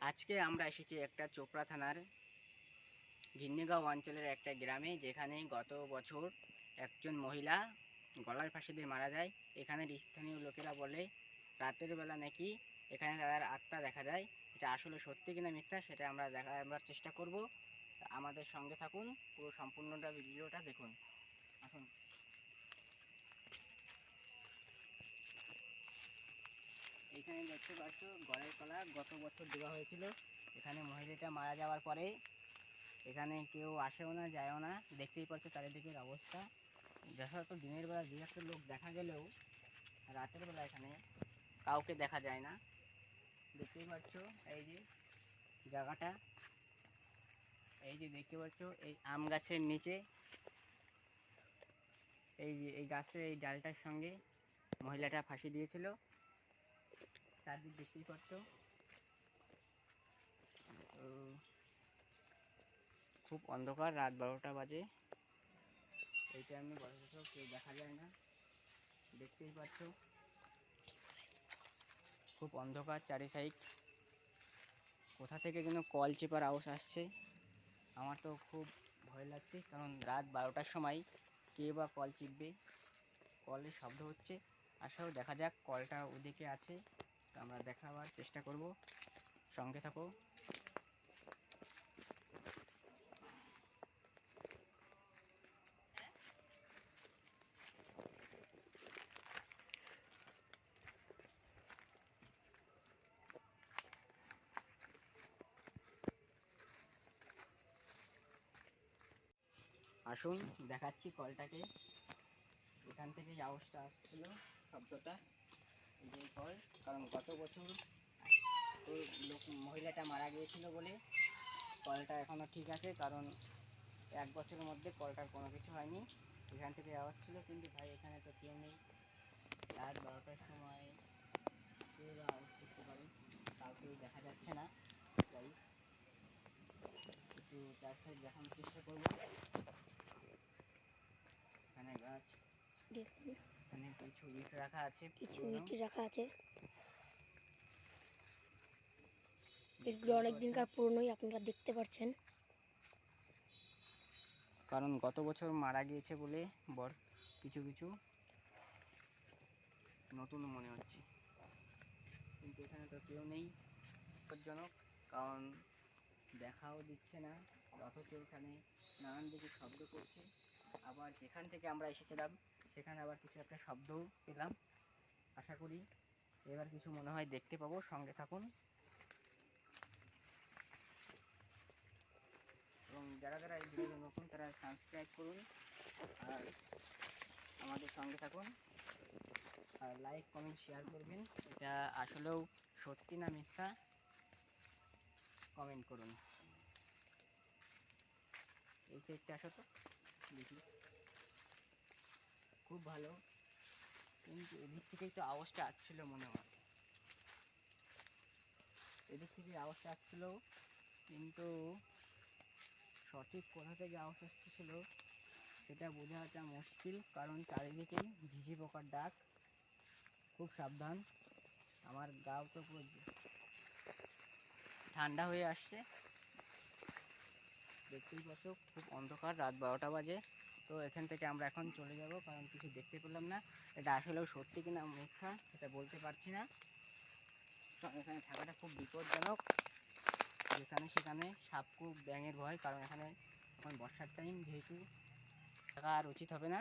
আজকে আমরা এসেছি একটা চোপড়া থানার ঘিন্নিগাঁও অঞ্চলের একটা গ্রামে, যেখানে গত বছর একজন মহিলা গলার ফাঁসি দিয়ে মারা যায়। এখানের স্থানীয় লোকেরা বলে রাতের বেলা নাকি এখানে তার আত্মা দেখা যায়। এটা আসলে সত্যি কিনা মিথ্যা সেটা আমরা দেখাবার চেষ্টা করব। আমাদের সঙ্গে থাকুন, পুরো সম্পূর্ণটা ভিডিওটা দেখুন। আসুন। এখানে দেখতে পাচ্ছ গলার কলা গত বছর দেওয়া হয়েছিল। এখানে মহিলাটা মারা যাওয়ার পরে এখানে কেউ আসেও না, যায়ও না। দেখতেই পাচ্ছ চারিদিকের অবস্থা। যথাযথ দিনের বেলা দু একটা লোক দেখা গেলেও রাতের বেলা এখানে কাউকে দেখা যায় না। দেখতেই পাচ্ছ এই যে জায়গাটা, এই যে দেখতে পাচ্ছ এই আম গাছের নিচে, এই যে এই গাছের এই ডালটার সঙ্গে মহিলাটা ফাঁসি দিয়েছিল। চারদিক দেখতেই পাচ্ছ। খুব অন্ধকার, রাত 12টা বাজে। এই টাইমে বছর কেউ দেখা যায় না। দেখতেই পাচ্ছ খুব অন্ধকার চারি সাইড। কোথা থেকে যেন কল চেপার আওয়াজ আসছে। আমার তো খুব ভয় লাগছে, কারণ রাত 12টার সময় কে বা কল চিপবে। কলের শব্দ হচ্ছে। আসেও দেখা যাক কলটা ওদিকে আছে, তো আমরা দেখাবার চেষ্টা করব। সঙ্গে থাকো। আসুন দেখাচ্ছি কলটাকে। এখান থেকে আওয়াজটা আসছিল, শব্দটা, এই কল। কারণ গত বছর ওই মহিলাটা মারা গিয়েছিল বলে কলটা এখনও ঠিক আছে, কারণ 1 বছরের মধ্যে কলটার কোনো কিছু হয়নি। এখান থেকে আওয়াজ ছিল, কিন্তু ভাই এখানে তো কেউ নেই। রাত 12টার সময় কে বা আওয়াজ করতে পারে, কাউকেই দেখা যাচ্ছে না। তাই একটু চার সাইড দেখানোর চেষ্টা করবো। এখানে গাছ, এখানে কিছু ইট রাখা আছে, এগুলো অনেক দিনকার পুরনোই, আপনারা দেখতে পাচ্ছেন। কারণ গত বছর মারা গিয়েছে বলে কিছু কিছু নতুন মনে হচ্ছে, কিন্তু এখানে তো কেউ নেই। বিপজ্জনক, কারণ দেখাও দিচ্ছে না, অথচ এখানে নানান দিকে শব্দ করছে। আবার যেখান থেকে আমরা এসেছিলাম সেখানে আবার কিছু একটা শব্দও পেলাম। আশা করি এবার কিছু মনে হয় দেখতে পাবো। সঙ্গে থাকুন এবং যারা যারা এই ভিডিও নতুন তারা সাবস্ক্রাইব করুন আর আমাদের সঙ্গে থাকুন, আর লাইক কমেন্ট শেয়ার করবেন। এটা আসলেও সত্যি না মিথ্যা কমেন্ট করুন। এই সাইডটা আসো তো দেখি। খুব ভালো, কিন্তু এদিক থেকেই তো আওয়াজটা আসছিল মনে হয়। এদিক থেকে আওয়াজটা আসছিল, কিন্তু সঠিক কোথা থেকে আওয়াজ আসছিল সেটা বোঝাটা মুশকিল, কারণ চারিদিকে ঝিঝি পোকার ডাক। খুব সাবধান। আমার গাও তো পুরো ঠান্ডা হয়ে আসছে। দেখতেই পাচ্ছ খুব অন্ধকার, রাত 12টা বাজে। তো এখান থেকে আমরা এখন চলে যাব, কারণ কিছু দেখতে পেলাম না। এটা আসলেও সত্যি কিনা মিথ্যা সেটা বলতে পারছি না। কারণ এখানে থাকাটা খুব বিপজ্জনক। যেখানে সেখানে সাপকুপ ব্যাঙের ভয়, কারণ এখানে এখন বর্ষার টাইম, যেহেতু থাকা আর উচিত হবে না।